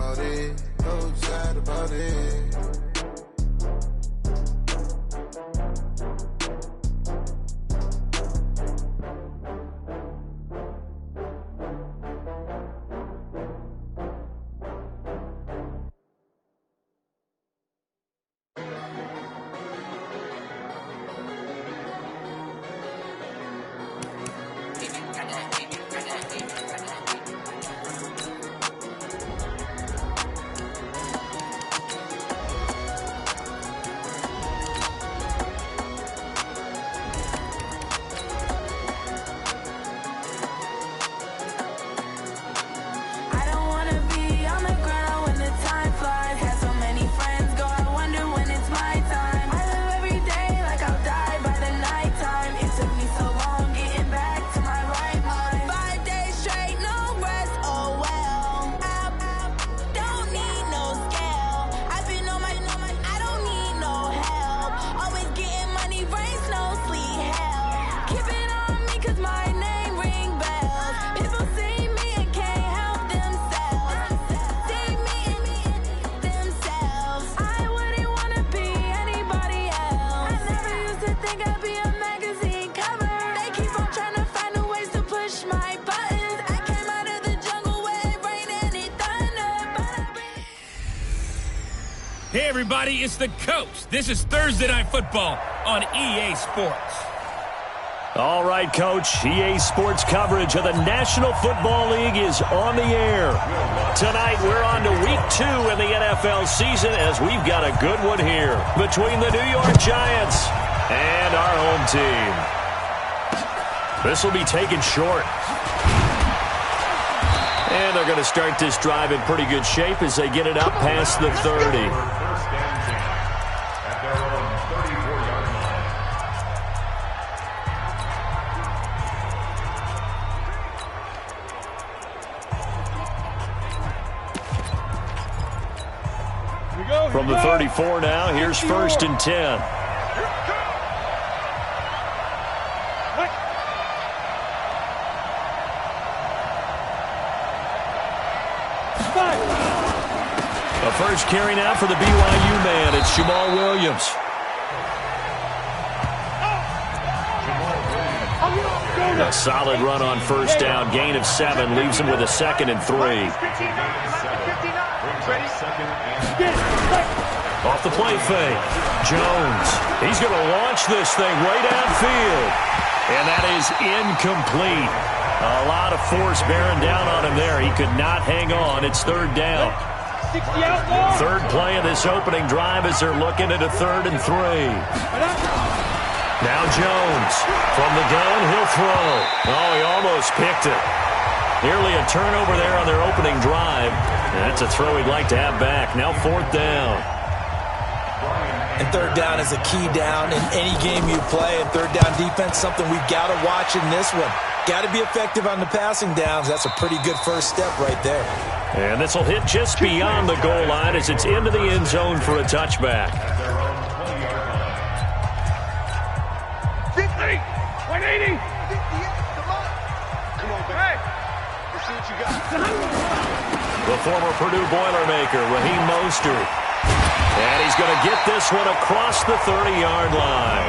about it. So sad about it. Hey everybody, it's the Coach. This is Thursday Night Football on EA Sports. All right, Coach. EA Sports coverage of the National Football League is on the air. Tonight, we're on to Week 2 in the NFL season as we've got a good one here between the New York Giants and our home team. This will be taken short. And they're going to start this drive in pretty good shape as they get it up past the 30. From the 34 now, here's 1st and 10. A first carry now for the BYU man. It's Jamal Williams. A solid run on first down. Gain of 7 leaves him with a 2nd and 3. Off the play fake. Jones. He's going to launch this thing way downfield. And that is incomplete. A lot of force bearing down on him there. He could not hang on. It's 3rd down. 3rd play of this opening drive as they're looking at a 3rd and 3. Now Jones. From the gun, he'll throw. Oh, he almost picked it. Nearly a turnover there on their opening drive. And that's a throw he'd like to have back. Now 4th down. And 3rd down is a key down in any game you play. And 3rd down defense, something we've got to watch in this one. Got to be effective on the passing downs. That's a pretty good first step right there. And this will hit just beyond the goal line as it's into the end zone for a touchback. 180. Come on, back. Let's see what you got. The former Purdue Boilermaker, Raheem Mostert. And he's going to get this one across the 30-yard line.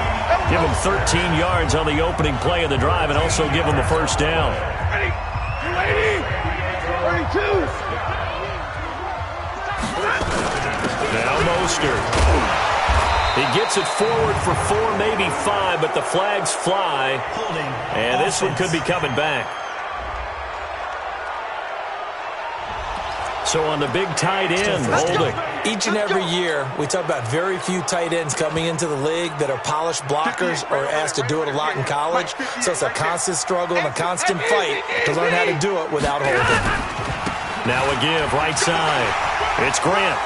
Give him 13 yards on the opening play of the drive and also give him a first down. 280. 32. Now Mostert. He gets it forward for 4, maybe 5, but the flags fly. And this one could be coming back. So on the big tight end, holding. Each and every year, we talk about very few tight ends coming into the league that are polished blockers or asked to do it a lot in college. So it's a constant struggle and a constant fight to learn how to do it without holding. Now a give, right side. It's Grant.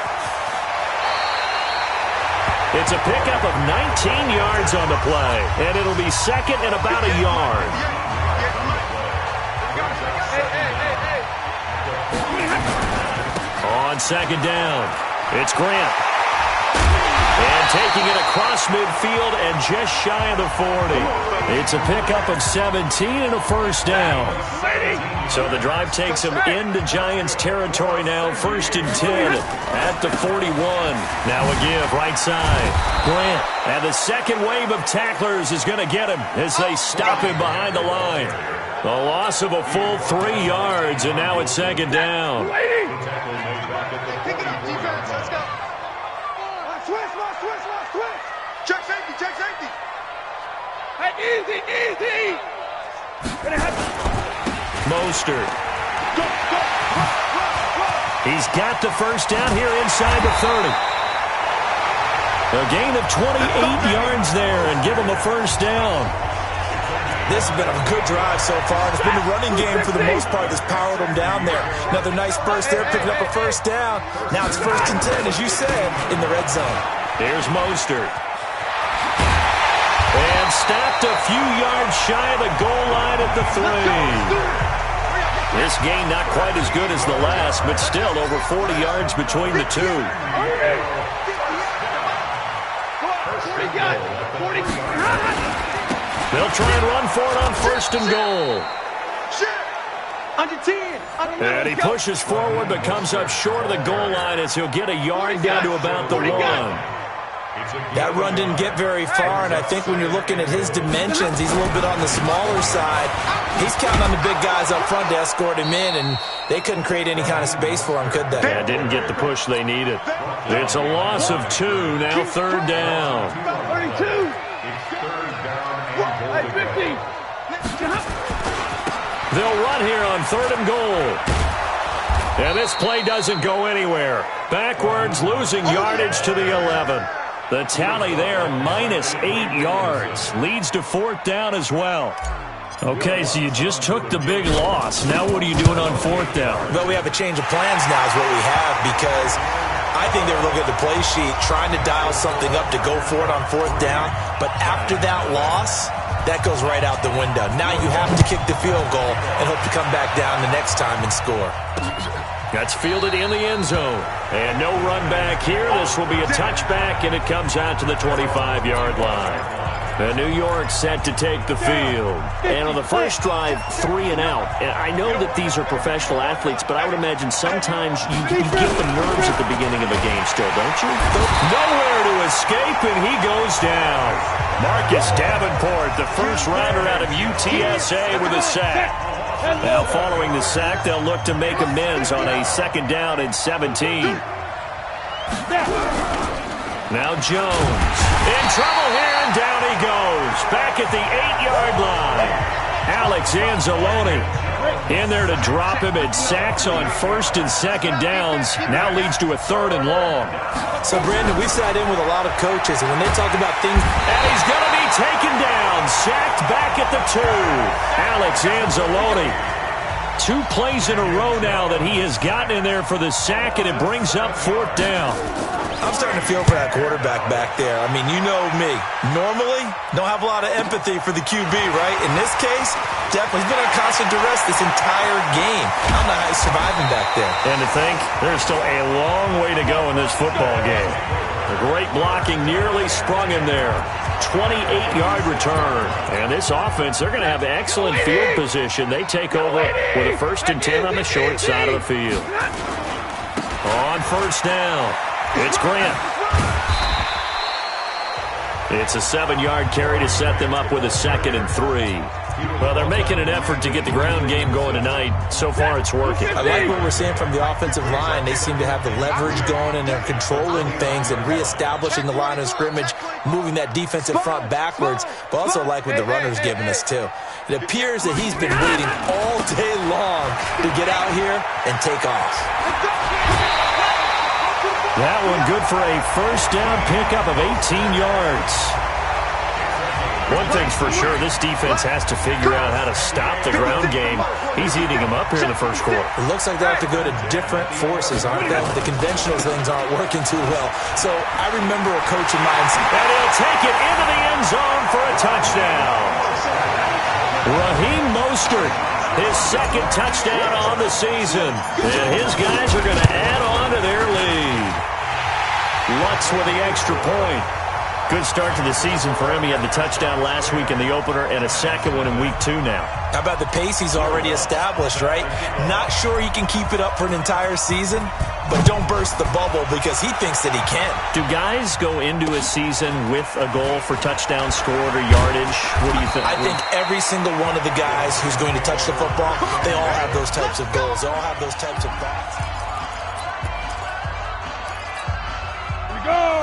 It's a pickup of 19 yards on the play, and it'll be 2nd and about a yard. On 2nd down, it's Grant. And taking it across midfield and just shy of the 40. It's a pickup of 17 and a first down. So the drive takes them into Giants territory now. 1st and 10 at the 41. Now a give right side. Grant. And the second wave of tacklers is going to get him as they stop him behind the line. A loss of a full 3 yards, and now it's 2nd down. Pick it up, defense. Let's go. Switch. Check safety. Hey, easy. Mostert. He's got the first down here inside the 30. A gain of 28 yards there and give him a first down. This has been a good drive so far. It's been the running game for the most part that's powered them down there. Another nice burst there, picking up a first down. Now it's 1st and 10, as you said, in the red zone. Here's Mostert. And stopped a few yards shy of the goal line at the 3. This gain not quite as good as the last, but still over 40 yards between the two. 40. They'll try and run for it on 1st and goal. Under 10. And he pushes forward but comes up short of the goal line as he'll get a yard down to about the 1. That run didn't get very far, and I think when you're looking at his dimensions, he's a little bit on the smaller side. He's counting on the big guys up front to escort him in, and they couldn't create any kind of space for him, could they? Yeah, didn't get the push they needed. It's a loss of 2, now 3rd down. 32. 50. They'll run here on 3rd and goal. And this play doesn't go anywhere. Backwards, losing yardage to the 11. The tally there, minus 8 yards. Leads to 4th down as well. Okay, so you just took the big loss. Now what are you doing on 4th down? Well, we have a change of plans now is what we have, because I think they were looking at the play sheet, trying to dial something up to go for it on 4th down. But after that loss, that goes right out the window. Now you have to kick the field goal and hope to come back down the next time and score. That's fielded in the end zone. And no run back here. This will be a touchback, and it comes out to the 25-yard line. And New York set to take the field. And on the first drive, 3 and out. And I know that these are professional athletes, but I would imagine sometimes you get the nerves at the beginning of a game still, don't you? Nowhere to escape, and he goes down. Marcus Davenport, the first rounder out of UTSA, with a sack. Now following the sack, they'll look to make amends on a 2nd down and 17. Now Jones in trouble here, and down he goes. Back at the 8-yard line. Alex Anzalone in there to drop him, and sacks on 1st and 2nd downs. Now leads to a 3rd and long. So, Brandon, we've sat in with a lot of coaches, and when they talk about things... And he's going to be taken down, sacked back at the 2. Alex Anzalone. 2 plays in a row now that he has gotten in there for the sack, and it brings up 4th down. I'm starting to feel for that quarterback back there. I mean, you know me. Normally, don't have a lot of empathy for the QB, right? In this case, definitely. He's been on constant duress this entire game. I don't know how he's surviving back there. And to think, there's still a long way to go in this football game. The great blocking nearly sprung him there. 28-yard return. And this offense, they're going to have excellent field position. They take over with a 1st and 10 on the short side of the field. On 1st down, it's Grant. It's a 7-yard carry to set them up with a 2nd and 3. Well, they're making an effort to get the ground game going tonight. So far, it's working. I like what we're seeing from the offensive line. They seem to have the leverage going, and they're controlling things and reestablishing the line of scrimmage, moving that defensive front backwards, but also like what the runner's giving us, too. It appears that he's been waiting all day long to get out here and take off. That one good for a 1st down pickup of 18 yards. One thing's for sure, this defense has to figure out how to stop the ground game. He's eating them up here in the 1st quarter. It looks like they have to go to different forces, aren't they? The conventional things aren't working too well. So I remember a coach of mine. And he'll take it into the end zone for a touchdown. Raheem Mostert, his 2nd touchdown on the season. And his guys are going to add on to their lead. Lutz with the extra point. Good start to the season for him. He had the touchdown last week in the opener and a second one in week 2 now. How about the pace he's already established, right? Not sure he can keep it up for an entire season, but don't burst the bubble because he thinks that he can. Do guys go into a season with a goal for touchdown scored or yardage? What do you think? I think every single one of the guys who's going to touch the football, they all have those types of goals. They all have those types of thoughts.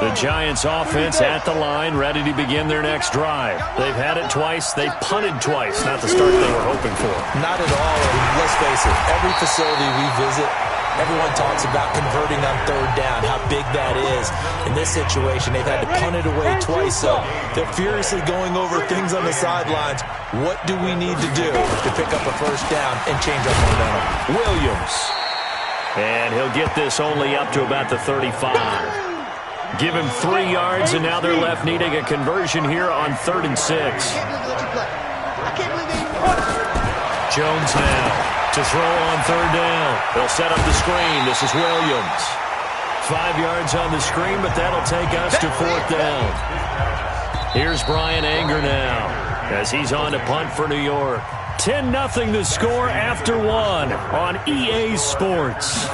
The Giants offense at the line, ready to begin their next drive. They've had it twice. They've punted twice. Not the start they were hoping for. Not at all. Let's face it, every facility we visit, everyone talks about converting on third down, how big that is. In this situation, they've had to punt it away twice, so they're furiously going over things on the sidelines. What do we need to do to pick up a first down and change our momentum? Williams. And he'll get this only up to about the 35. Give him 3 yards, and now they're left needing a conversion here on 3rd and 6. Jones now to throw on 3rd down. They'll set up the screen. This is Williams. 5 yards on the screen, but that'll take us to 4th down. Here's Brian Anger now as he's on to punt for New York. 10-0 the score after 1 on EA Sports.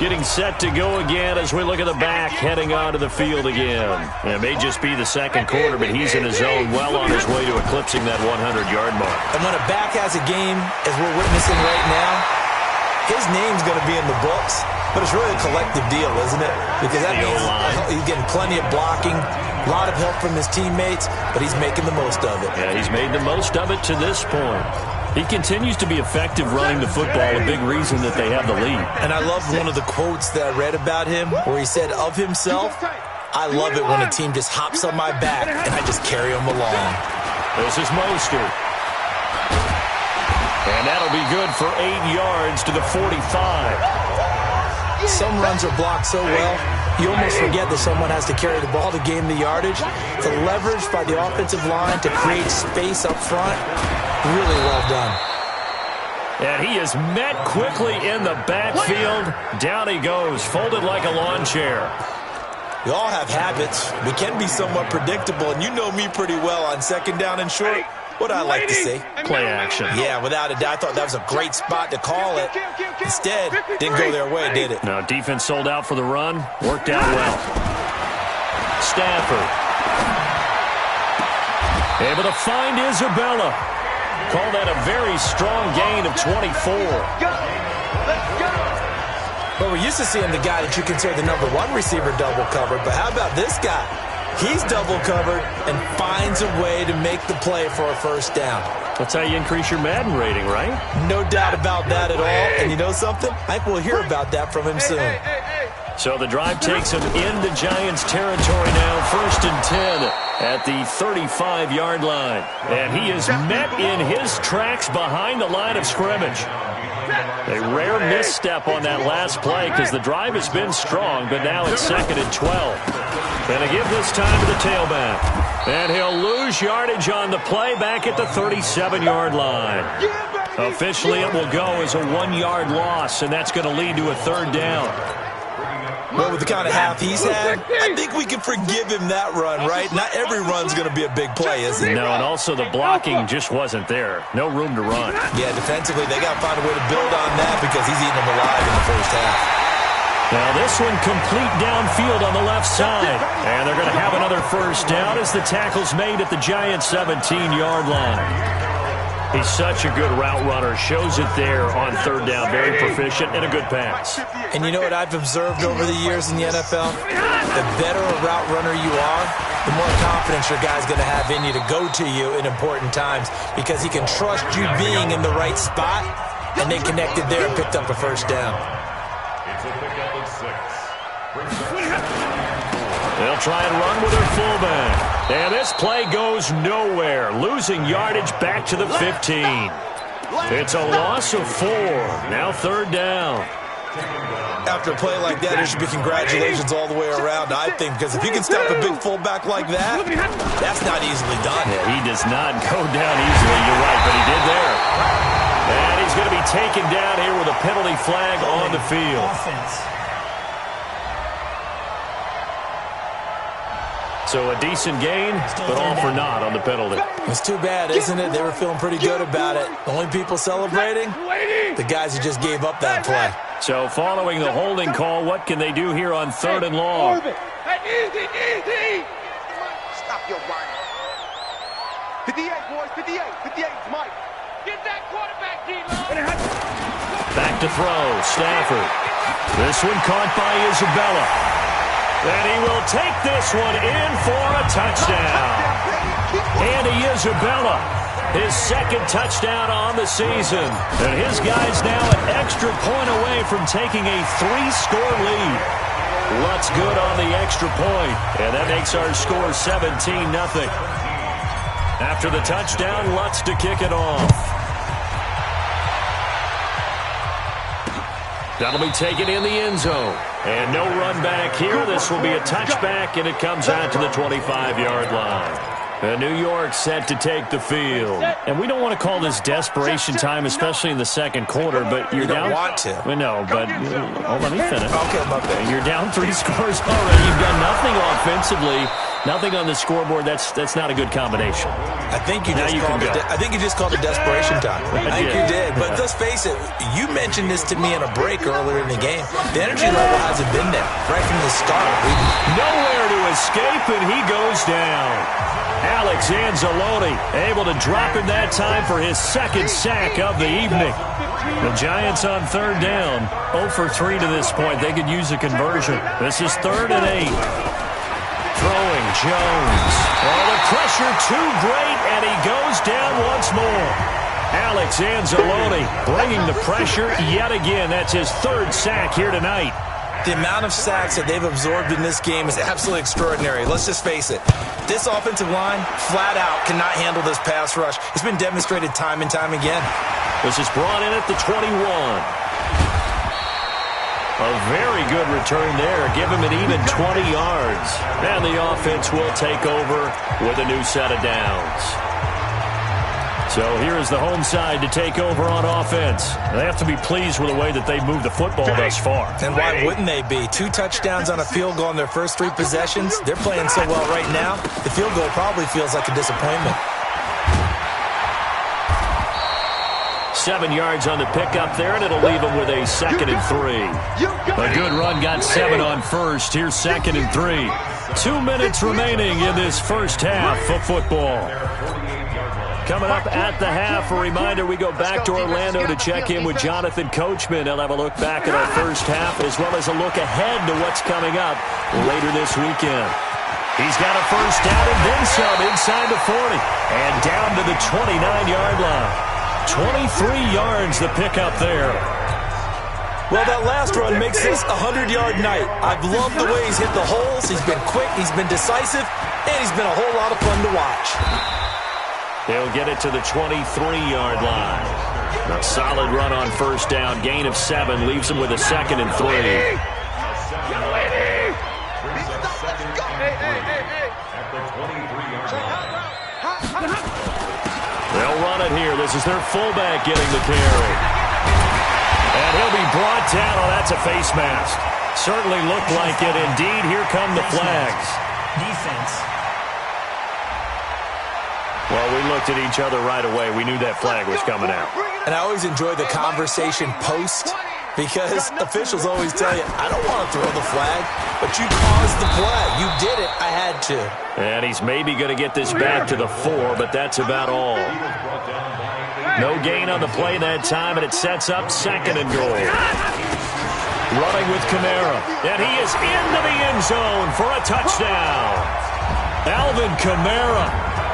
Getting set to go again as we look at the back heading onto the field again. It may just be the second quarter, but he's in his zone, well on his way to eclipsing that 100-yard mark. And when a back has a game, as we're witnessing right now, his name's going to be in the books, but it's really a collective deal, isn't it? Because that means he's getting plenty of blocking, a lot of help from his teammates, but he's making the most of it. Yeah, he's made the most of it to this point. He continues to be effective running the football, a big reason that they have the lead. And I love one of the quotes that I read about him where he said of himself, I love it when a team just hops on my back and I just carry them along. This is Mostert. And that'll be good for 8 yards to the 45. Some runs are blocked so well, you almost forget that someone has to carry the ball to gain the yardage. The leverage by the offensive line to create space up front, really well done. And he is met quickly in the backfield. Down he goes, folded like a lawn chair. We all have habits. We can be somewhat predictable, and you know me pretty well on 2nd down and short. What I like to say? Play action. Yeah, without a doubt. I thought that was a great spot to call it. Instead, didn't go their way, did it? No, defense sold out for the run. Worked out well. Stafford. Able to find Isabella. Call that a very strong gain of 24. Well, we're used to seeing the guy that you consider the #1 receiver double covered, but how about this guy? He's double covered and finds a way to make the play for a first down. That's how you increase your Madden rating, right? No doubt about that at all. And you know something? I think we'll hear about that from him soon. So the drive takes him into Giants territory now, 1st and 10 at the 35-yard line. And he is met in his tracks behind the line of scrimmage. A rare misstep on that last play because the drive has been strong, but now it's 2nd and 12. Going to give this time to the tailback. And he'll lose yardage on the play back at the 37-yard line. Officially, it will go as a 1-yard loss, and that's going to lead to a 3rd down. Well, with the kind of half he's had, I think we can forgive him that run, right? Not every run's going to be a big play, is it? No, and also the blocking just wasn't there. No room to run. Yeah, defensively, they got to find a way to build on that because he's eating them alive in the first half. Now this one complete downfield on the left side. And they're going to have another first down as the tackle's made at the Giants' 17-yard line. He's such a good route runner. Shows it there on 3rd down. Very proficient and a good pass. And you know what I've observed over the years in the NFL? The better a route runner you are, the more confidence your guy's going to have in you to go to you in important times because he can trust you being in the right spot, and they connected there and picked up a first down. They'll try and run with their fullback. And this play goes nowhere. Losing yardage back to the 15. It's a loss of 4. Now 3rd down. After a play like that, there should be congratulations all the way around, I think, because if you can stop a big fullback like that, that's not easily done. Yeah, he does not go down easily, you're right, but he did there. And he's going to be taken down here with a penalty flag on the field. So a decent gain, but all for naught on the penalty. It's too bad, isn't it? They were feeling pretty good about it. The only people celebrating, the guys who just gave up that play. So following the holding call, what can they do here on 3rd and long? Easy. Stop your whining. 58, boys. 58. 58 is Mike. Get that quarterback, D-Lo. Back to throw, Stafford. This one caught by Isabella. And he will take this one in for a touchdown. Andy Isabella, his second touchdown on the season. And his guy's now an extra point away from taking a 3-score lead. Lutz good on the extra point. And that makes our score 17-0. After the touchdown, Lutz to kick it off. That'll be taken in the end zone. And no run back here. This will be a touchback, and it comes out to the 25-yard line. New York set to take the field. And we don't want to call this desperation time, especially in the second quarter, but you're down. You don't want to. Well, no, but let me finish. Okay, my bad. You're down 3 scores already. You've done nothing offensively, nothing on the scoreboard. That's not a good combination. I think you just called it desperation time. I think you did. But let's face it, you mentioned this to me in a break earlier in the game. The energy level hasn't been there right from the start. Nowhere to escape, and he goes down. Alex Anzalone able to drop him that time for his second sack of the evening. The Giants on 3rd down, 0 for 3 to this point. They could use a conversion. This is 3rd and 8. Throwing Jones. Oh, the pressure too great, and he goes down once more. Alex Anzalone bringing the pressure yet again. That's his 3rd sack here tonight. The amount of sacks that they've absorbed in this game is absolutely extraordinary. Let's just face it. This offensive line, flat out, cannot handle this pass rush. It's been demonstrated time and time again. This is brought in at the 21. A very good return there. Give him an even 20 yards. And the offense will take over with a new set of downs. So here is the home side to take over on offense. They have to be pleased with the way that they moved the football thus far. And why wouldn't they be? 2 touchdowns on a field goal in their first 3 possessions. They're playing so well right now, the field goal probably feels like a disappointment. 7 yards on the pickup there, and it'll leave them with a 2nd and 3. A good run got 7 on first. Here's 2nd and 3. 2 minutes remaining in this first half of football. Coming up at the half, a reminder, we go back to Orlando to check in with Jonathan Coachman. He'll have a look back at our first half as well as a look ahead to what's coming up later this weekend. He's got a first down and then some inside the 40 and down to the 29-yard line. 23 yards the pickup there. Well, that last run makes this a 100-yard night. I've loved the way he's hit the holes. He's been quick, he's been decisive, and he's been a whole lot of fun to watch. They'll get it to the 23-yard line. A solid run on first down. Gain of 7 leaves them with a 2nd and 3. They'll run it here. This is their fullback getting the carry. And he'll be brought down. Oh, that's a face mask. Certainly looked like it. Indeed, here come the flags. Defense. Well, we looked at each other right away. We knew that flag was coming out. And I always enjoy the conversation post because officials always tell you, I don't want to throw the flag, but you caused the play. You did it. I had to. And he's maybe going to get this back to the 4, but that's about all. No gain on the play that time, and it sets up 2nd and goal. Running with Kamara, and he is into the end zone for a touchdown. Alvin Kamara.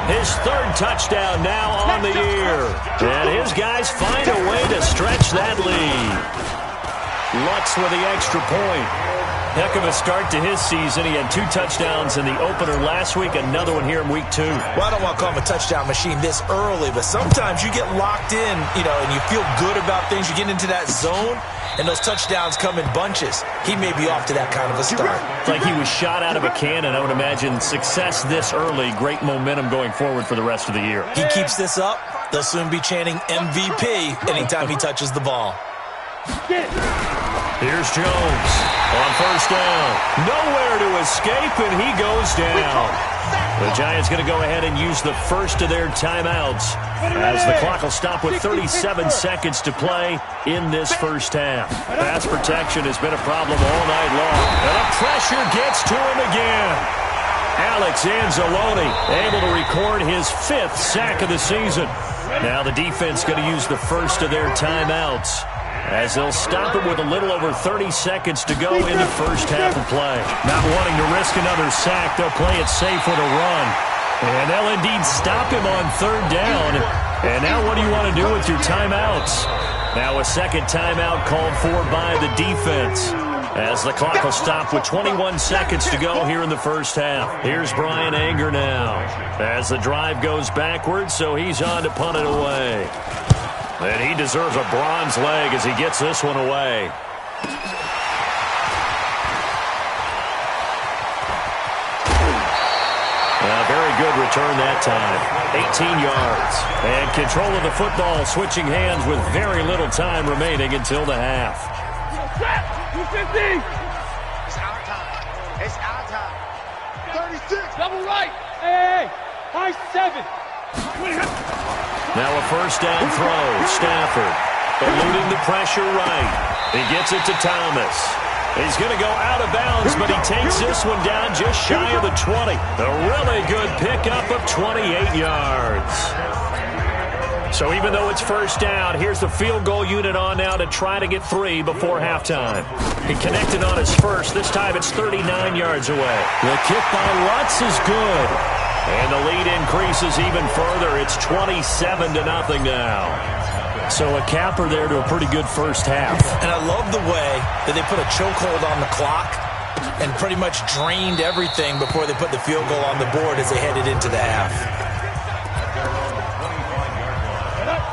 His 3rd touchdown now on the year. And his guys find a way to stretch that lead. Lutz with the extra point. Heck of a start to his season. He had 2 touchdowns in the opener last week, another one here in week 2. Well, I don't want to call him a touchdown machine this early, but sometimes you get locked in, and you feel good about things. You get into that zone, and those touchdowns come in bunches. He may be off to that kind of a start. It's like he was shot out of a cannon. I would imagine success this early, great momentum going forward for the rest of the year. He keeps this up, they'll soon be chanting MVP anytime he touches the ball. Here's Jones on first down. Nowhere to escape, and he goes down. The Giants going to go ahead and use the first of their timeouts as the clock will stop with 37 seconds to play in this first half. Pass protection has been a problem all night long, and the pressure gets to him again. Alex Anzalone able to record his 5th sack of the season. Now the defense going to use the first of their timeouts as they'll stop him with a little over 30 seconds to go in the first half of play. Not wanting to risk another sack, they'll play it safe with a run. And they'll indeed stop him on 3rd down. And now what do you want to do with your timeouts? Now a second timeout called for by the defense as the clock will stop with 21 seconds to go here in the first half. Here's Brian Anger now as the drive goes backwards, so he's on to punt it away. And he deserves a bronze leg as he gets this one away. Very good return that time. 18 yards. And control of the football switching hands with very little time remaining until the half. 250. It's our time. It's our time. 36. Double right. Hey, high 7. Now a first down throw. Stafford eluding the pressure right. He gets it to Thomas. He's going to go out of bounds, but he takes this one down just shy of the 20. A really good pickup of 28 yards. So even though it's first down, here's the field goal unit on now to try to get 3 before halftime. He connected on his first. This time it's 39 yards away. The kick by Lutz is good. And the lead increases even further. It's 27-0 now. So a capper there to a pretty good first half. And I love the way that they put a chokehold on the clock and pretty much drained everything before they put the field goal on the board as they headed into the half.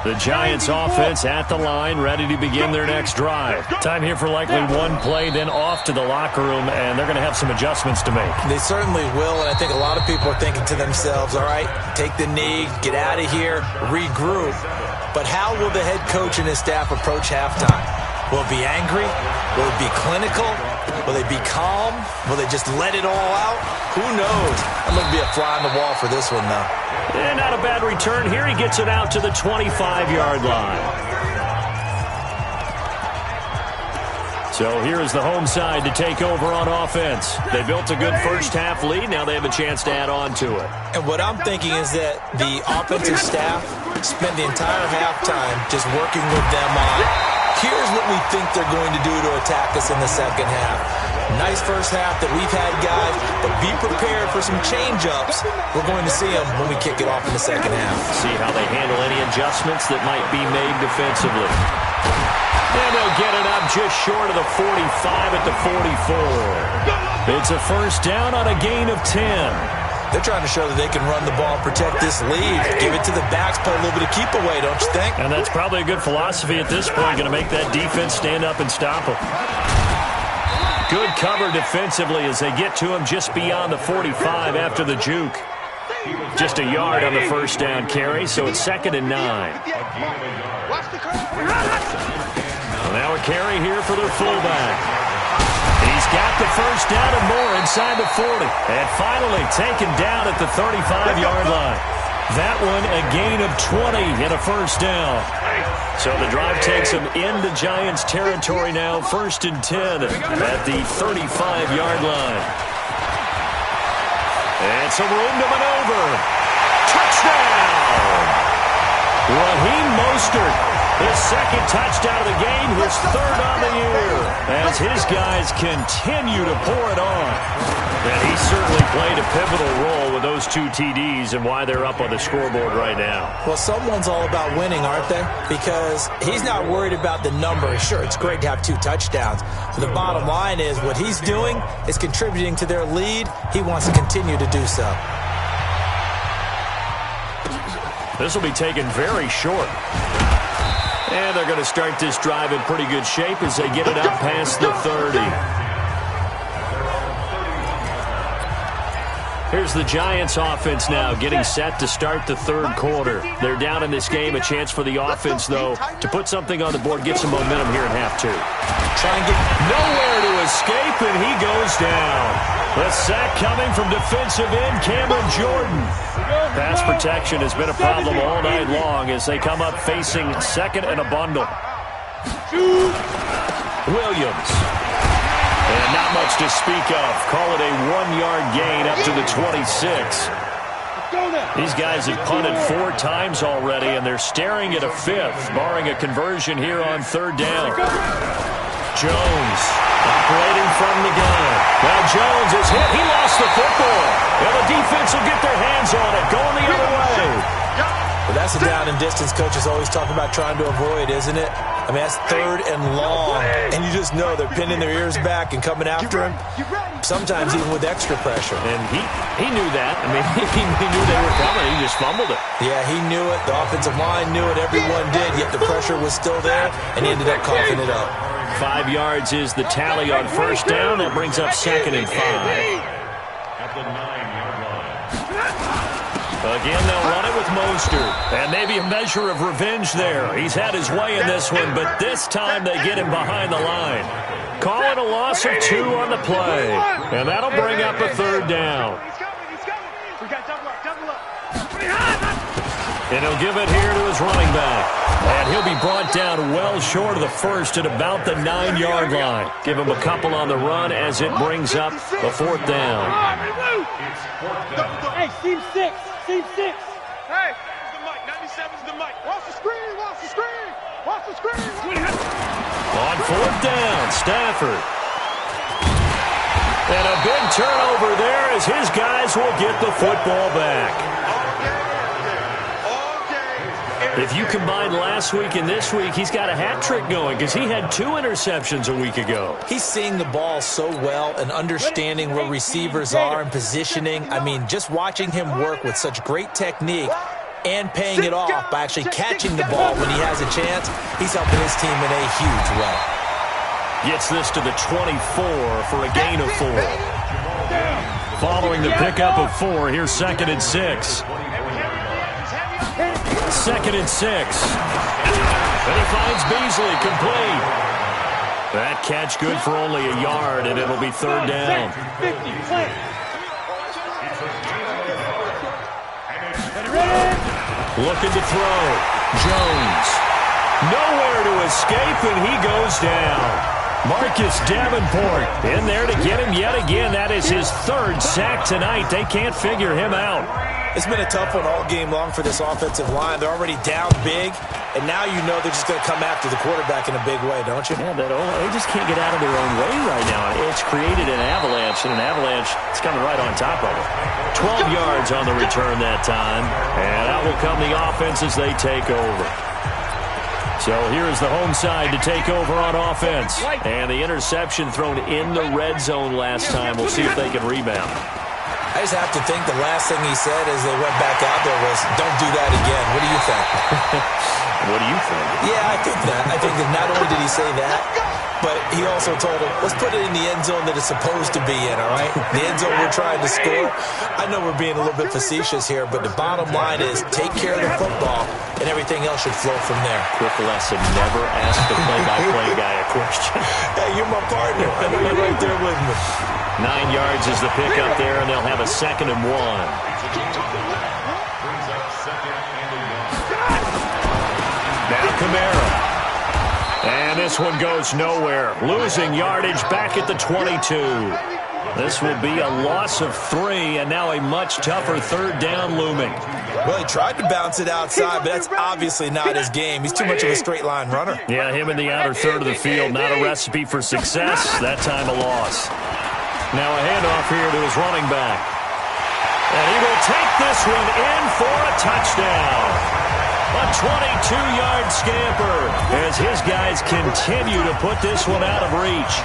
The Giants offense at the line, ready to begin their next drive. Time here for likely one play, then off to the locker room, and they're going to have some adjustments to make. They certainly will, and I think a lot of people are thinking to themselves, all right, take the knee, get out of here, regroup. But how will the head coach and his staff approach halftime? Will it be angry? Will it be clinical? Will they be calm? Will they just let it all out? Who knows? I'm going to be a fly on the wall for this one, though. And not a bad return here. He gets it out to the 25-yard line. So here is the home side to take over on offense. They built a good first-half lead. Now they have a chance to add on to it. And what I'm thinking is that the offensive staff spend the entire halftime just working with them on, here's what we think they're going to do to attack us in the second half. Nice first half that we've had, guys, but be prepared for some change-ups. We're going to see them when we kick it off in the second half. See how they handle any adjustments that might be made defensively. And they'll get it up just short of the 45 at the 44. It's a first down on a gain of 10. They're trying to show that they can run the ball and protect this lead. Give it to the backs, play a little bit of keep away, don't you think? And that's probably a good philosophy at this point. Going to make that defense stand up and stop them. Good cover defensively as they get to him just beyond the 45 after the juke. Just a yard on the first down carry, so it's 2nd and 9. Now a carry here for their fullback. He's got the first down and more inside the 40. And finally taken down at the 35-yard line. That one a gain of 20 and a first down. So the drive takes him into Giants territory now, 1st and 10 at the 35-yard line. And some room to maneuver. Touchdown! Raheem Mostert His second touchdown of the game, his third on the year, as his guys continue to pour it on. And he certainly played a pivotal role with those 2 TDs and why they're up on the scoreboard right now. Well, someone's all about winning, aren't they? Because he's not worried about the number. Sure, it's great to have 2 touchdowns. But the bottom line is what he's doing is contributing to their lead. He wants to continue to do so. This will be taken very short. And they're going to start this drive in pretty good shape as they get it up past the 30. Here's the Giants offense now getting set to start the third quarter. They're down in this game. A chance for the offense, though, to put something on the board, get some momentum here in half 2. Try and get nowhere to escape, and he goes down. The sack coming from defensive end Cameron Jordan. Pass protection has been a problem all night long as they come up facing second and a bundle. Williams. And not much to speak of. Call it a 1-yard gain up to the 26. These guys have punted 4 times already, and they're staring at a 5th, barring a conversion here on 3rd down. Jones operating from the gun. Now Jones is hit. He lost the football. And the defense will get their hands on it, going the other way. Well, that's a down and distance coaches always talk about trying to avoid, isn't it? I mean, that's 3rd and long, and you just know they're pinning their ears back and coming after him, sometimes even with extra pressure. And he knew that. I mean, he knew they were coming. He just fumbled it. Yeah, he knew it. The offensive line knew it. Everyone did, yet the pressure was still there, and he ended up coughing it up. 5 yards is the tally on 1st down. That brings up 2nd and 5. At the 9-yard line. Again, they'll run it with Mostert. And maybe a measure of revenge there. He's had his way in this one, but this time they get him behind the line. Call it a loss of 2 on the play. And that'll bring up a 3rd down. We got double up. And he'll give it here to his running back. And he'll be brought down well short of the 1st at about the 9-yard line. Give him a couple on the run as it brings up a 4th down. Hey, team 6. Hey, it's the mic. 97's the mic. Watch the screen. On 4th down, Stafford. And a big turnover there as his guys will get the football back. If you combine last week and this week, he's got a hat trick going because he had 2 interceptions a week ago. He's seeing the ball so well and understanding where receivers are and positioning. I mean, just watching him work with such great technique and paying it off by actually catching the ball when he has a chance, he's helping his team in a huge way. Gets this to the 24 for a gain of 4. Following the pickup of 4, here's 2nd and 6. 2nd and 6. And he finds Beasley complete. That catch good for only a yard, and it'll be 3rd down. Looking to throw. Jones. Nowhere to escape, and he goes down. Marcus Davenport in there to get him yet again. That is his 3rd sack tonight. They can't figure him out. It's been a tough one all game long for this offensive line. They're already down big, and now you know they're just going to come after the quarterback in a big way, don't you? Yeah, they just can't get out of their own way right now. It's created an avalanche, and an avalanche is coming right on top of it. 12 yards on the return that time, and out will come the offense as they take over. So here's the home side to take over on offense. And the interception thrown in the red zone last time. We'll see if they can rebound. I just have to think the last thing he said as they went back out there was, don't do that again. What do you think? What do you think? Yeah, I think that. I think that not only did he say that, but he also told him, let's put it in the end zone that it's supposed to be in, all right? The end zone we're trying to score. I know we're being a little bit facetious here, but the bottom line is take care of the football, and everything else should flow from there. Quick lesson, never ask the play-by-play guy a question. Hey, you're my partner. I know you're right there with me. 9 yards is the pickup there, and they'll have a 2nd and 1. Now Kamara. And this one goes nowhere. Losing yardage back at the 22. This will be a loss of 3, and now a much tougher third down looming. Well, he tried to bounce it outside, but that's obviously not his game. He's too much of a straight line runner. Yeah, him in the outer third of the field, not a recipe for success. That time a loss. Now a handoff here to his running back. And he will take this one in for a touchdown. A 22-yard scamper as his guys continue to put this one out of reach.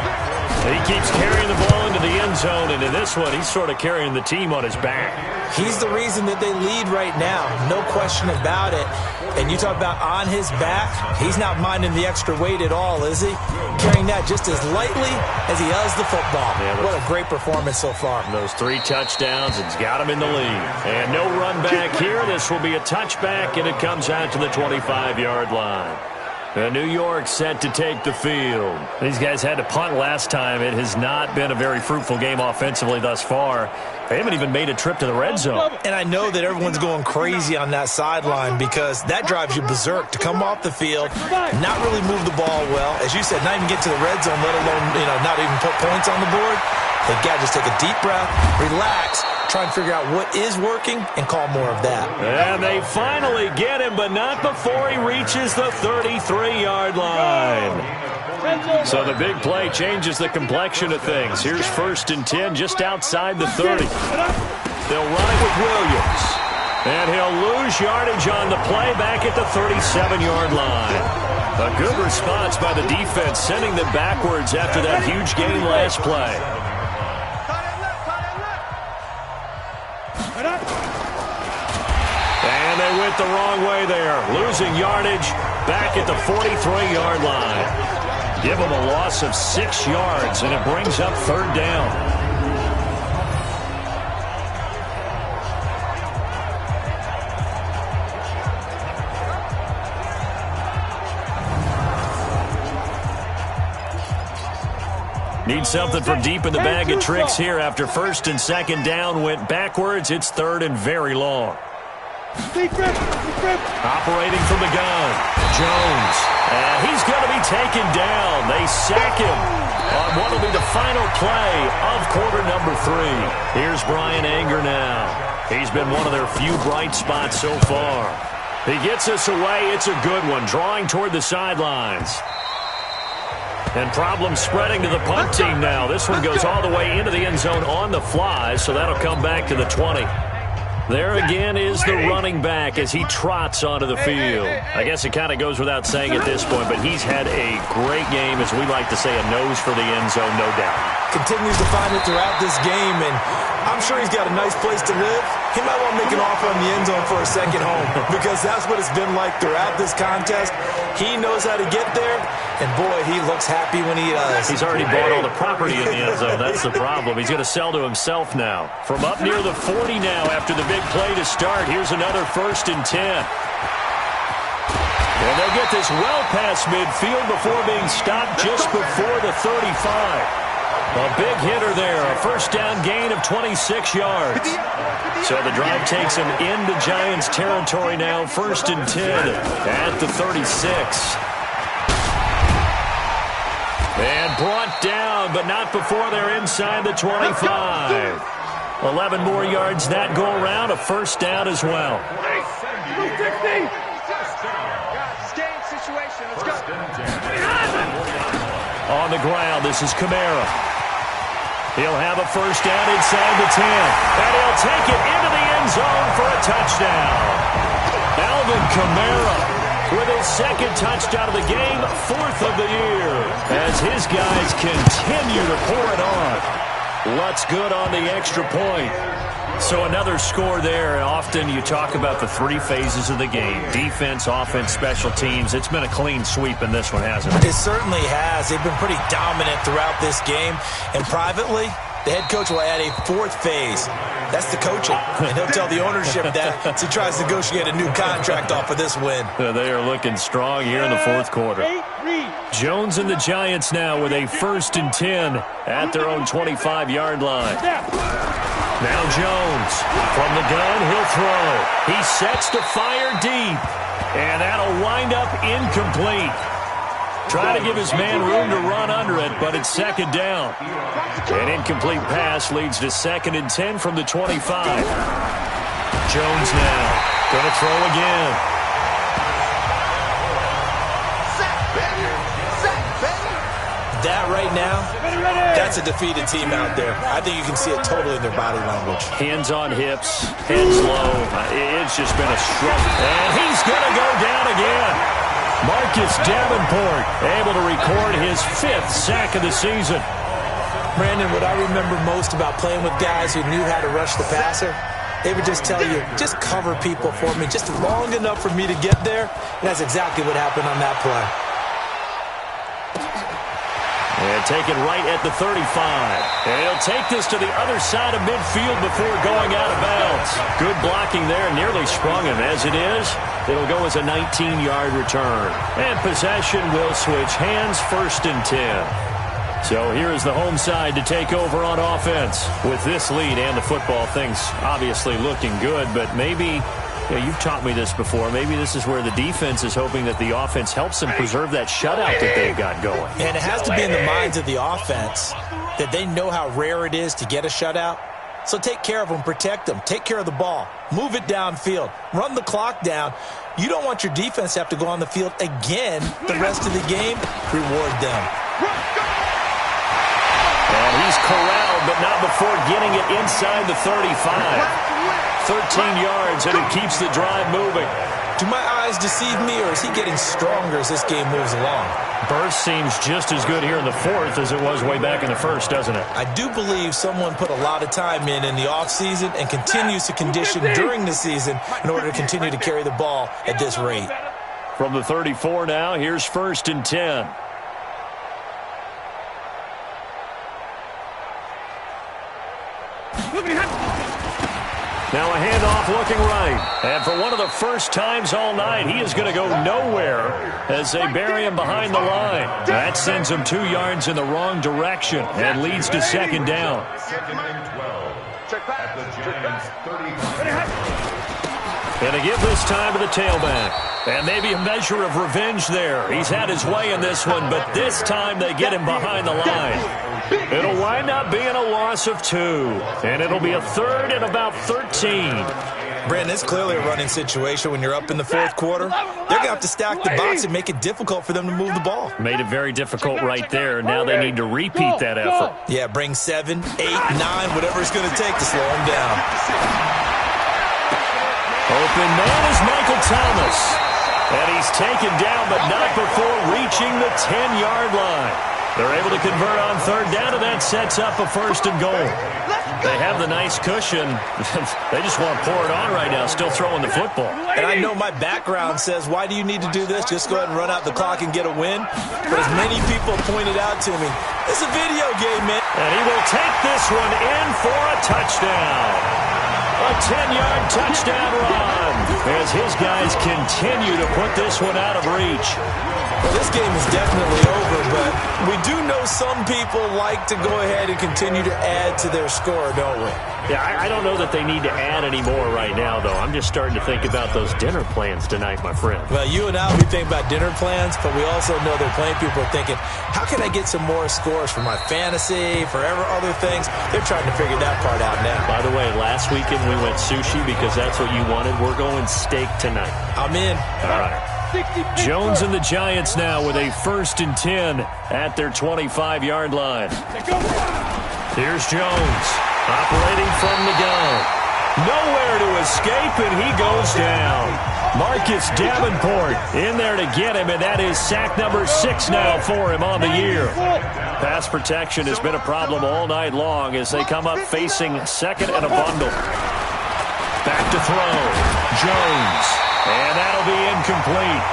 He keeps carrying the ball into the end zone, and in this one, he's sort of carrying the team on his back. He's the reason that they lead right now, no question about it. And you talk about on his back, he's not minding the extra weight at all, is he? Carrying that just as lightly as he does the football. Yeah, what a great performance so far. Those 3 touchdowns, it's got him in the lead. And no run back here. This will be a touchback, and it comes out to the 25-yard line. New York set to take the field. These guys had to punt last time. It has not been a very fruitful game offensively thus far. They haven't even made a trip to the red zone. And I know that everyone's going crazy on that sideline because that drives you berserk to come off the field, not really move the ball well. As you said, not even get to the red zone, let alone, not even put points on the board. They've got to just take a deep breath, relax, try and figure out what is working and call more of that. And they finally get him, but not before he reaches the 33-yard line. So the big play changes the complexion of things. Here's 1st and 10 just outside the 30. They'll run it with Williams. And he'll lose yardage on the play back at the 37-yard line. A good response by the defense, sending them backwards after that huge gain last play. And they went the wrong way there, losing yardage back at the 43-yard line. Give them a loss of 6 yards, and it brings up 3rd down. Need something from deep in the bag of tricks here after 1st and 2nd down went backwards. It's 3rd and very long. Operating from the gun, Jones. And he's going to be taken down. They sack him on what will be the final play of quarter number 3. Here's Brian Anger now. He's been one of their few bright spots so far. He gets us away. It's a good one, drawing toward the sidelines. And problems spreading to the punt team now. This one goes all the way into the end zone on the fly, so that'll come back to the 20. There again is the running back as he trots onto the field. I guess it kind of goes without saying at this point, but he's had a great game, as we like to say, a nose for the end zone, no doubt. Continues to find it throughout this game, and I'm sure he's got a nice place to live. He might want to make an offer on the end zone for a second home because that's what it's been like throughout this contest. He knows how to get there, and boy, he looks happy when he does. He's already bought all the property in the end zone. That's the problem. He's going to sell to himself now. From up near the 40 now after the big play to start. Here's another 1st and 10. And they'll get this well past midfield before being stopped just before the 35. A big hitter there, a 1st down gain of 26 yards. So the drive takes him into Giants territory now, 1st and 10 at the 36. And brought down, but not before they're inside the 25. 11 more yards that go around, a 1st down as well. On the ground, this is Kamara. He'll have a 1st down inside the 10. And he'll take it into the end zone for a touchdown. Alvin Kamara with his 2nd touchdown of the game, 4th of the year, as his guys continue to pour it on. What's good on the extra point? So another score there. Often you talk about the 3 phases of the game. Defense, offense, special teams. It's been a clean sweep in this one, hasn't it? It certainly has. They've been pretty dominant throughout this game. And privately, the head coach will add a 4th phase. That's the coaching. And he'll tell the ownership that as he tries to negotiate a new contract off of this win. They are looking strong here in the 4th quarter. Jones and the Giants now with a 1st and 10 at their own 25-yard line. Now Jones from the gun, he'll throw. He sets to fire deep, and that'll wind up incomplete. Trying to give his man room to run under it, but it's second down. An incomplete pass leads to 2nd and 10 from the 25. Jones now going to throw again. That right now, that's a defeated team out there. I think you can see it totally in their body language. Hands on hips, heads low. It's just been a struggle. And he's going to go down again. Marcus Davenport able to record his 5th sack of the season. Brandon, what I remember most about playing with guys who knew how to rush the passer, they would just tell you, just cover people for me, just long enough for me to get there. And that's exactly what happened on that play. And taken right at the 35. And he'll take this to the other side of midfield before going out of bounds. Good blocking there, nearly sprung him. As it is, it'll go as a 19-yard return. And possession will switch hands, 1st and 10. So here is the home side to take over on offense. With this lead and the football, things obviously looking good, but maybe... Yeah, you've taught me this before. Maybe this is where the defense is hoping that the offense helps them preserve that shutout that they've got going. And it has to be in the minds of the offense that they know how rare it is to get a shutout. So take care of them, protect them, take care of the ball, move it downfield, run the clock down. You don't want your defense to have to go on the field again the rest of the game. Reward them. And he's corralled, but not before getting it inside the 35. 13 yards, and it keeps the drive moving. Do my eyes deceive me, or is he getting stronger as this game moves along? Burst seems just as good here in the 4th as it was way back in the 1st, doesn't it? I do believe someone put a lot of time in the offseason and continues to condition during the season in order to continue to carry the ball at this rate. From the 34 now, here's 1st and 10. Now a handoff looking right. And for one of the first times all night, he is going to go nowhere as they bury him behind the line. That sends him 2 yards in the wrong direction and leads to 2nd down. And to give this time to the tailback. And maybe a measure of revenge there. He's had his way in this one, but this time they get him behind the line. It'll wind up being a loss of 2. And it'll be a 3rd and about 13. Brandon, it's clearly a running situation when you're up in the 4th quarter. They're going to have to stack the box and make it difficult for them to move the ball. Made it very difficult right there. Now they need to repeat that effort. Yeah, bring 7, 8, 9, whatever it's going to take to slow them down. Open man is Michael Thomas. And he's taken down, but not before reaching the 10-yard line. They're able to convert on 3rd down, and that sets up a 1st and goal. They have the nice cushion. They just want to pour it on right now, still throwing the football. And I know my background says, why do you need to do this? Just go ahead and run out the clock and get a win. But as many people pointed out to me, it's a video game, man. And he will take this one in for a touchdown. A 10-yard touchdown run as his guys continue to put this one out of reach. Well, this game is definitely over, but we do know some people like to go ahead and continue to add to their score, don't we? Yeah, I don't know that they need to add any more right now, though. I'm just starting to think about those dinner plans tonight, my friend. Well, you and I, we think about dinner plans, but we also know that plenty of people are thinking, how can I get some more scores for my fantasy, for other things? They're trying to figure that part out now. By the way, last weekend we went sushi because that's what you wanted. We're going steak tonight. I'm in. All right. Jones and the Giants now with a 1st and 10 at their 25-yard line. Here's Jones operating from the gun. Nowhere to escape, and he goes down. Marcus Davenport in there to get him, and that is sack number 6 now for him on the year. Pass protection has been a problem all night long as they come up facing 2nd and a bundle. Back to throw. Jones. And that'll be incomplete.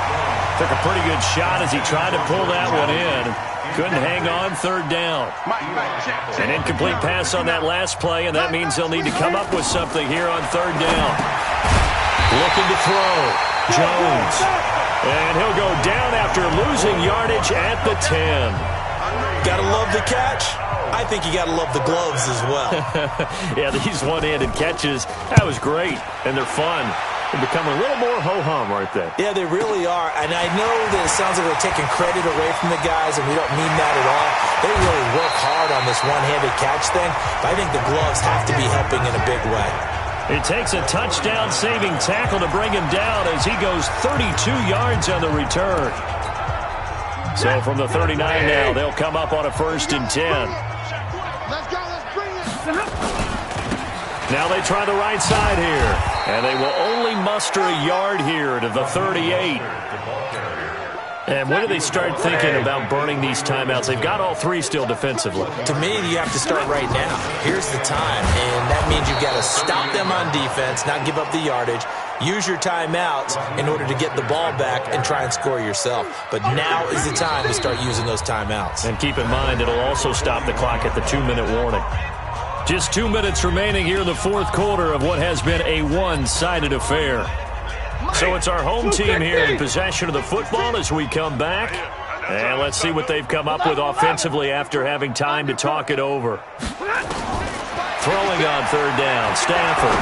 Took a pretty good shot as he tried to pull that one in. Couldn't hang on, 3rd down. An incomplete pass on that last play, and that means they'll need to come up with something here on 3rd down. Looking to throw. Jones. And he'll go down after losing yardage at the 10. Gotta love the catch. I think you gotta love the gloves as well. Yeah, these one-handed catches, that was great, and they're fun. are becoming a little more ho-hum, aren't they? Yeah, they really are. And I know that it sounds like we're taking credit away from the guys, and we don't mean that at all. They really work hard on this one-handed catch thing, but I think the gloves have to be helping in a big way. It takes a touchdown-saving tackle to bring him down as he goes 32 yards on the return. So from the 39 now, they'll come up on a 1st and 10. Let's go, let's bring it. Now they try the right side here, and they will only muster a yard here to the 38. And when do they start thinking about burning these timeouts? They've got all 3 still defensively. To me, you have to start right now. Here's the time, and that means you've got to stop them on defense, not give up the yardage, use your timeouts in order to get the ball back and try and score yourself. But now is the time to start using those timeouts. And keep in mind, it'll also stop the clock at the 2-minute warning. Just 2 minutes remaining here in the 4th quarter of what has been a one-sided affair. So it's our home team here in possession of the football as we come back. And let's see what they've come up with offensively after having time to talk it over. Throwing on 3rd down, Stafford.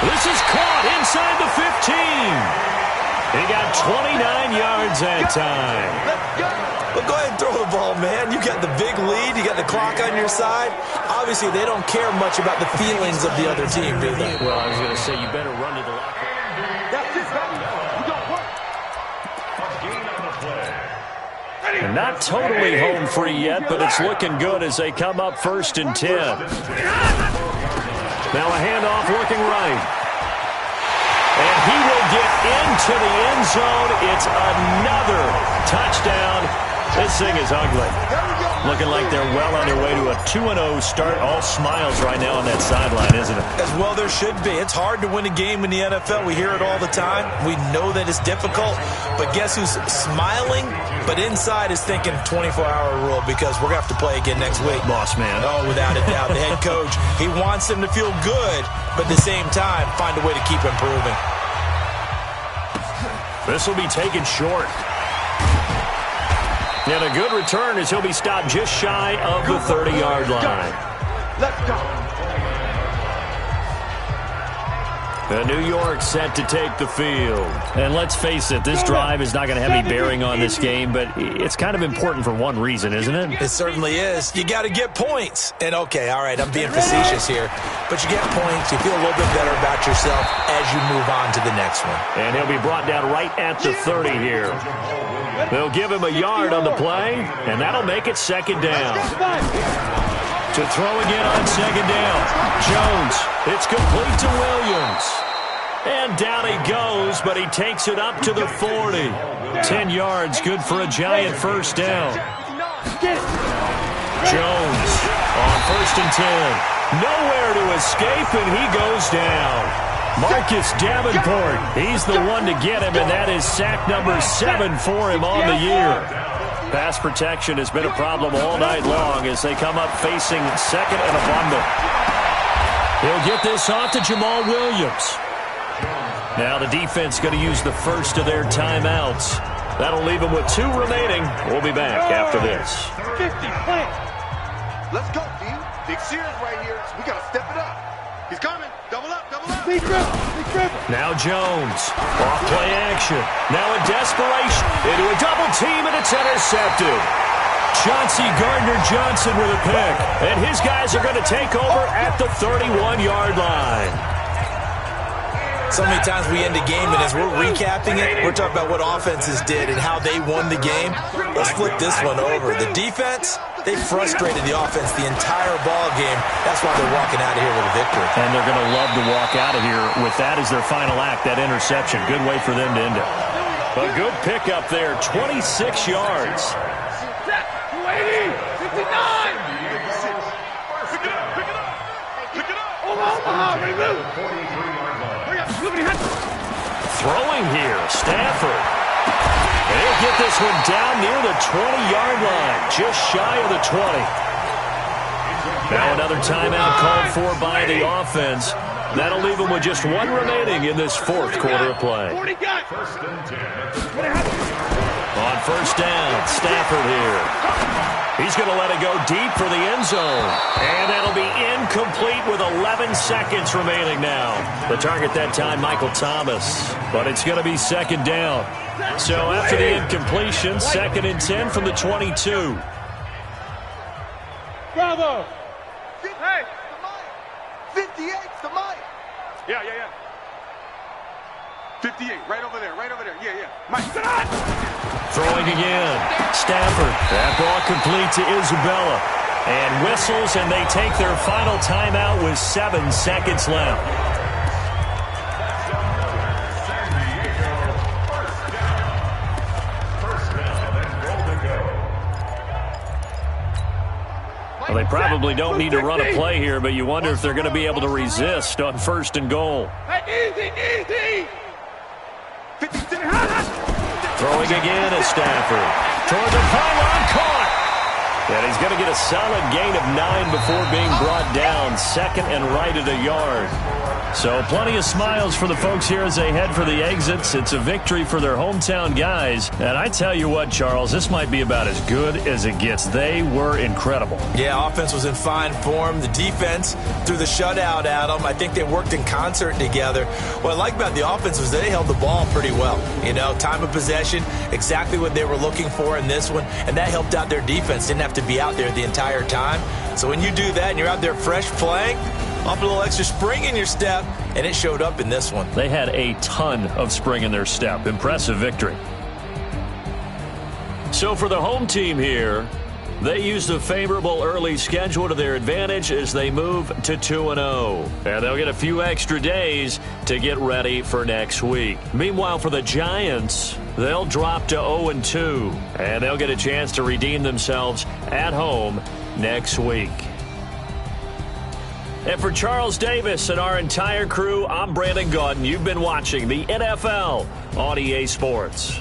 This is caught inside the 15. He got 29 yards that time. Well, go ahead and throw the ball, man. You got the big lead. You got the clock on your side. Obviously, they don't care much about the feelings of the other team, do they? Well, I was going to say, you better run to the locker room. That's it, baby. We don't work. And not totally home free yet, but it's looking good as they come up 1st and 10. Now a handoff working right. And he will get into the end zone. It's another touchdown. This thing is ugly. Looking like they're well on their way to a 2-0 start. All smiles right now on that sideline, isn't it? As well there should be. It's hard to win a game in the NFL. We hear it all the time. We know that it's difficult. But guess who's smiling? But inside is thinking 24-hour rule because we're going to have to play again next week. Boss man. Oh, without a doubt. The head coach, he wants them to feel good, but at the same time, find a way to keep improving. This will be taken short. And a good return as he'll be stopped just shy of the 30-yard line. Let's go. New York set to take the field. And let's face it, this drive is not going to have any bearing on this game, but it's kind of important for one reason, isn't it? It certainly is. You got to get points. And okay, all right, I'm being facetious here, but you get points, you feel a little bit better about yourself as you move on to the next one. And he'll be brought down right at the 30 here. They'll give him a yard on the play, and that'll make it 2nd down. To throw again on 2nd down. Jones, it's complete to Williams. And down he goes, but he takes it up to the 40. 10 yards, good for a giant 1st down. Jones on 1st and 10. Nowhere to escape, and he goes down. Marcus Davenport, he's the one to get him, and that is sack number 7 for him on the year. Pass protection has been a problem all night long as they come up facing 2nd and a bundle. He'll get this off to Jamal Williams. Now the defense going to use the first of their timeouts. That'll leave them with 2 remaining. We'll be back after this. 50, plant. Let's go, D. Big Sears right here. We got to step it up. He's coming. Double up, double up. Big dribble, big dribble. Now Jones. Off play action. Now in desperation. Into a double team, and it's intercepted. Chauncey Gardner-Johnson with a pick. And his guys are going to take over at the 31-yard line. So many times we end a game, and as we're recapping it, we're talking about what offenses did and how they won the game. Let's flip this one over. The defense, they frustrated the offense the entire ball game. That's why they're walking out of here with a victory. And they're going to love to walk out of here with that as their final act, that interception. Good way for them to end it. A good pickup there, 26 yards. 280, 59. Pick it up, pick it up, pick it up. Omaha, ready to move. Throwing here, Stafford. And he'll get this one down near the 20-yard line, just shy of the 20. Now another timeout called for by the offense. That'll leave them with just 1 remaining in this 4th quarter of play. On 1st down, Stafford here. He's going to let it go deep for the end zone. And that'll be incomplete with 11 seconds remaining now. The target that time, Michael Thomas. But it's going to be second down. So after the incompletion, 2nd and 10 from the 22. Bravo! Hey! 58's the mic! Yeah. 58, right over there. Yeah. Mike. Throwing again. Stafford. That ball complete to Isabella. And whistles, and they take their final timeout with 7 seconds left. Well, they probably don't need to run a play here, but you wonder if they're going to be able to resist on 1st and goal. Easy! Throwing again at Stafford. Toward the pylon, caught! And he's going to get a solid gain of 9 before being brought down. 2nd and right at a yard. So plenty of smiles for the folks here as they head for the exits. It's a victory for their hometown guys. And I tell you what, Charles, this might be about as good as it gets. They were incredible. Yeah, offense was in fine form. The defense threw the shutout at them. I think they worked in concert together. What I like about the offense was they held the ball pretty well. You know, time of possession, exactly what they were looking for in this one. And that helped out their defense. Didn't have to be out there the entire time. So when you do that and you're out there fresh playing, off a little extra spring in your step, and it showed up in this one. They had a ton of spring in their step. Impressive victory. So for the home team here, they used a favorable early schedule to their advantage as they move to 2-0. And they'll get a few extra days to get ready for next week. Meanwhile, for the Giants, they'll drop to 0-2. And they'll get a chance to redeem themselves at home next week. And for Charles Davis and our entire crew, I'm Brandon Gaudin. You've been watching the NFL on EA Sports.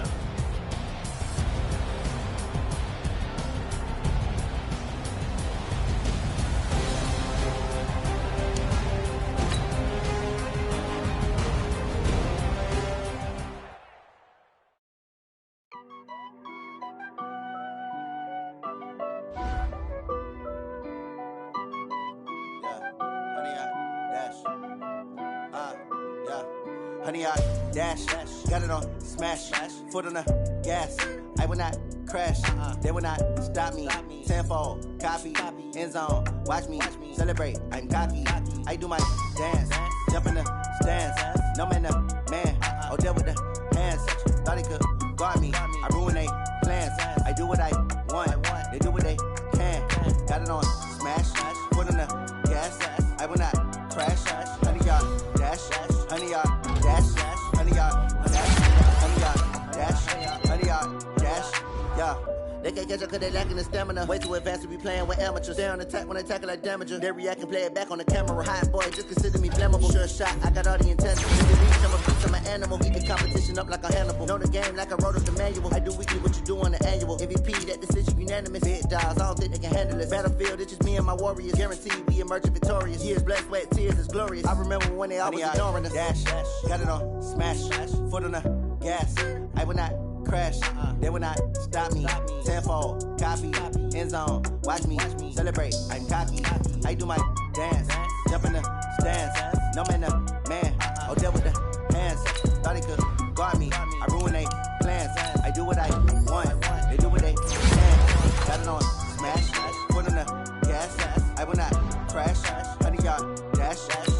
Honey, I dash, got it on smash, foot on the gas. I will not crash, they will not stop me. Tenfold, copy, end zone, watch me celebrate. I'm cocky, I do my dance, jump in the stands. No man, man, oh, there with the hands. Thought he could guard me, I ruin they plans. I do what I want, they do what they can. Got it on smash, foot on the gas. I will not crash, honey, y'all dash, honey, y'all dash, honey, y'all dash, honey, y'all dash, honey, y'all dash, yeah. They can't catch up cause they lacking the stamina. Way too advanced to be playing with amateurs. Stay on attack when they tackle like damager. They react and play it back on the camera. Hot boy, just consider me flammable. Sure shot, I got all the intangibles. In the reach, I'm a beast, I'm an animal. Keep the competition up like a Hannibal. Know the game like I wrote up the manual. I do weekly what you do on the annual. MVP, that decision unanimous. Big dogs, I don't think they can handle it. Battlefield, it's just me and my warriors. Guaranteed we emerge victorious. Years, blood, sweat, tears, is glorious. I remember when they always ignoring us. Dash, got it on smash, foot on the gas. I will not crash, they will not stop me. Tenfold, copy, end zone, watch me celebrate. I'm cocky, I do my dance, jump in the stands. No man, man, oh, there with the hands. Thought he could guard me, I ruin they plans. I do what I want, they do what they can. Got it on smash, foot on the gas. I will not crash, honey, y'all dash,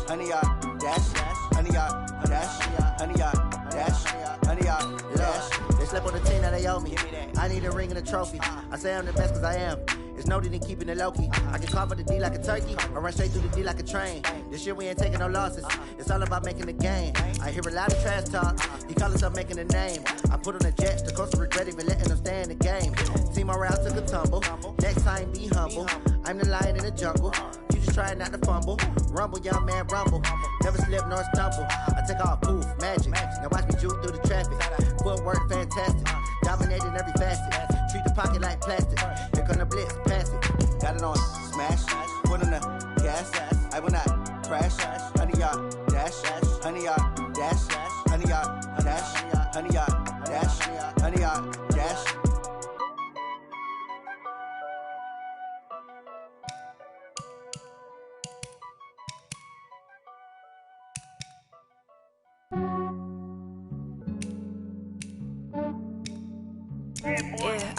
honey, y'all dash, honey, y'all dash, honey, y'all dash, honey, y'all dash. They slept on the team that they owe me. I need a ring and a trophy. I say I'm the best cause I am. It's no need in keeping it low-key. I can carve up the D like a turkey or run straight through the D like a train. This year we ain't taking no losses. It's all about making the game. I hear a lot of trash talk. He call himself making a name. I put on the Jets. The coach regret even letting them stay in the game. Team morale took a tumble. Next time be humble. I'm the lion in the jungle. You just try not to fumble. Rumble, young man, rumble. Never slip nor stumble. I take off poof, magic. Now watch me juke through the traffic. Footwork fantastic. Dominating every facet. Treat the pocket like plastic. Here come the blitz, pass it. Got it on smash, foot on the gas. I will not crash. Honey, y'all dash, honey, y'all dash, honey, y'all dash, honey, y'all dash, honey, y'all dash.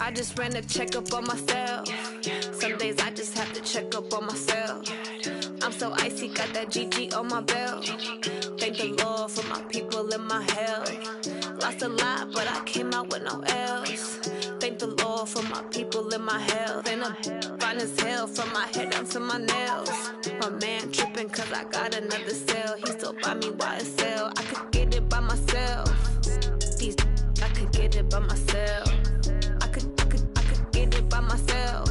I just ran a checkup on myself. Some days I just have to check up on myself. I'm so icy, got that GG on my belt. Thank the Lord for my people and my health. Lost a lot, but I came out with no L's. Thank the Lord for my people and my health. And I'm fine as hell from my head down to my nails. My man tripping cause I got another cell. He still buy me YSL. I could get it by myself. These I could get it by myself. I could get it by myself.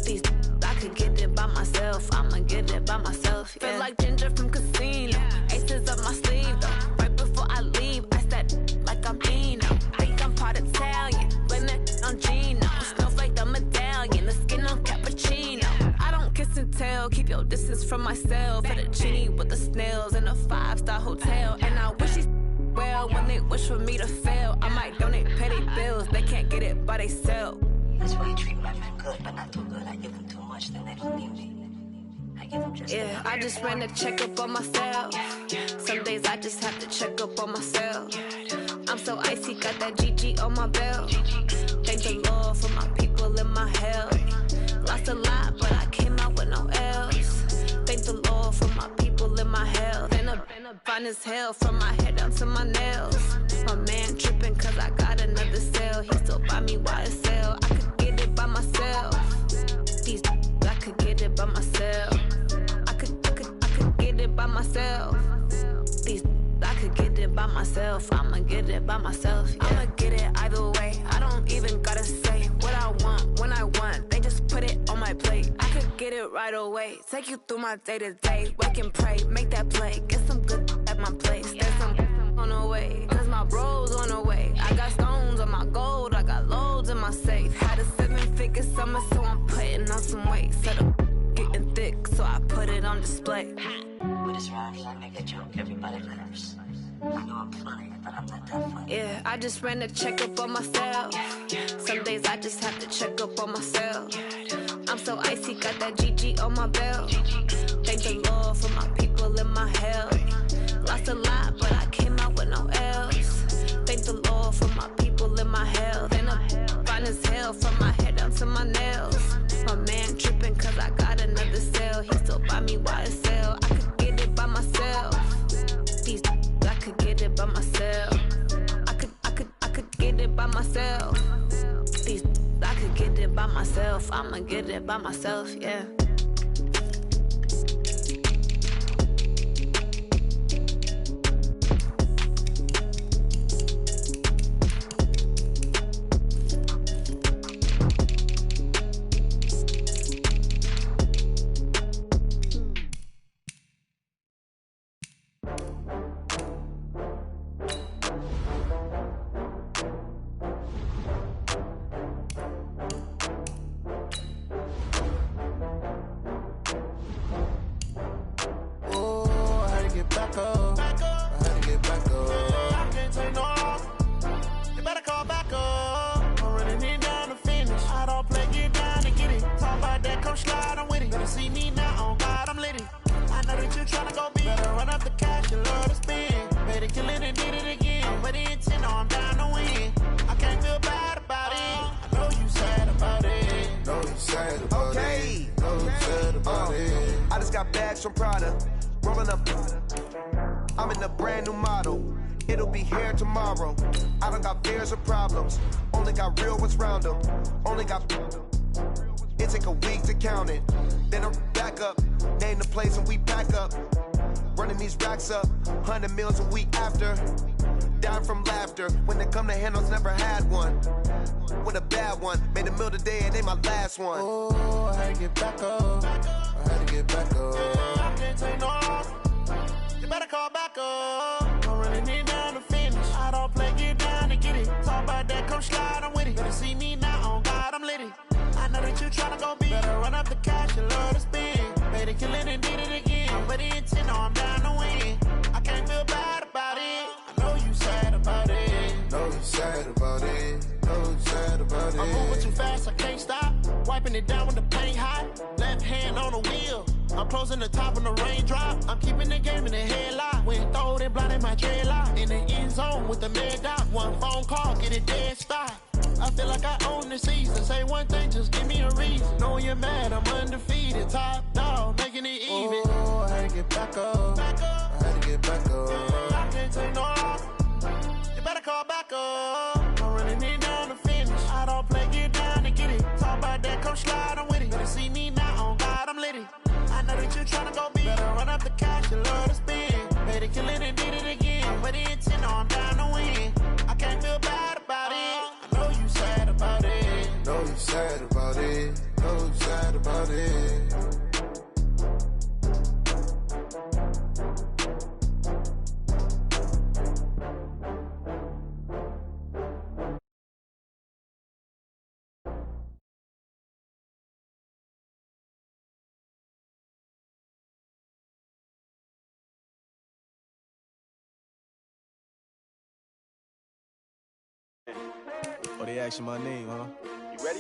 These I could get it by myself. I'ma get it by myself. Yeah. Feel like Ginger from Casino. Aces up my sleeve though. Right before I leave, I said like I'm Dino. Think I'm part Italian. Blame that on Gino. Snowflake the medallion. The skin on cappuccino. I don't kiss and tell. Keep your distance from myself. Fettuccine with the snails in a 5-star hotel. And I wish he's well when they wish for me to fail. I might donate petty bills. They can't get it by themselves. That's why you treat my men good, but not too good. I give them too much, then they don't need me. I give them just yeah, I just ran a checkup on myself. Some days I just have to check up on myself. I'm so icy, got that GG on my belt. Thank the Lord for my people and my health. Lost a lot, but I came out with no L's. Thank the Lord for my people and my health. And I'm fine as hell from my head down to my nails. My man tripping cause I got another cell. He still buy me YSL. I could get it by myself. These I could get it by myself. I could get it by myself. These I could get it by myself. I'ma get it by myself. Yeah. I'ma get it either way. I don't even gotta say what I want when I want. They just put it on my plate. I could get it right away. Take you through my day to day. Wake and pray, make that play. Get some good at my place. There's some on the way. Cause my bro's on the way. I got stones on my gold. I got loads in my safe. Had a 7-figure summer, so I'm putting on some weight. Set up getting thick, so I put it on display. With this rhyme, I make a joke, everybody laughs. I know I'm funny, but I'm not that funny. Yeah, I just ran a checkup on myself. Some days I just have to check up on myself. I'm so icy, got that GG on my belt. Thank the Lord for my people and my health. Lost a lot, but I came out with no L's. Thank the Lord for my people and my health. And I'm fine as hell from my head down to my nails. My man tripping cause I got another cell. He still buy me YSL. I could get it by myself. These I could get it by myself. I could get it by myself. These I could get it by myself. I'ma get it by myself, yeah. From Prada, rolling up. I'm in a brand new model. It'll be here tomorrow. I don't got fears or problems. Only got real ones round them. Only got. It take a week to count it. Then I'm back up. Name the place and we pack up. Running these racks up. 100 meals a week after. Down from laughter. When they come to handles, never had one. With a bad one. Made a meal today and ain't my last one. Oh, I had to get back up. I had to get back up. I can't take no off. You better call back up. I'm running it down to finish. I don't play, get down to get it. Talk about that, come slide, I'm with it. Better see me now, on God, I'm litty. I know that you tryna go big. Better run up the cash, you love to spend. Better kill it and did it again. I'm with the intent, no, I'm down to win. I can't feel bad about it. I know you sad about it. Know you sad about it. Know you sad about it. I'm moving too fast, I can't stop. Wiping it down when the paint hot. Left hand on the wheel. I'm closing the top when the raindrop. I'm keeping the game in the headlock. When throwed and blinded my dreadlock. In the end zone with the mad dot. One phone call, get it dead stop. I feel like I own the season. Say one thing, just give me a reason. Knowing you're mad, I'm undefeated. Top dog, making it even. Oh, I had to get back up. I had to get back up. I can't take no loss. You better call back up. I'm running it down to finish. I don't play, get down to get it. Talk about that, come slide, I'm with it. Better see me now, on God, I'm litty. I know that you tryna go big. Better run up the cash, you love to spend. Better kill it and did it again. But the intent, I'm down to win. I can't feel bad about it. I know you sad about it. Know you sad about it. Know you sad about it. Oh, they asking my name, huh? You ready?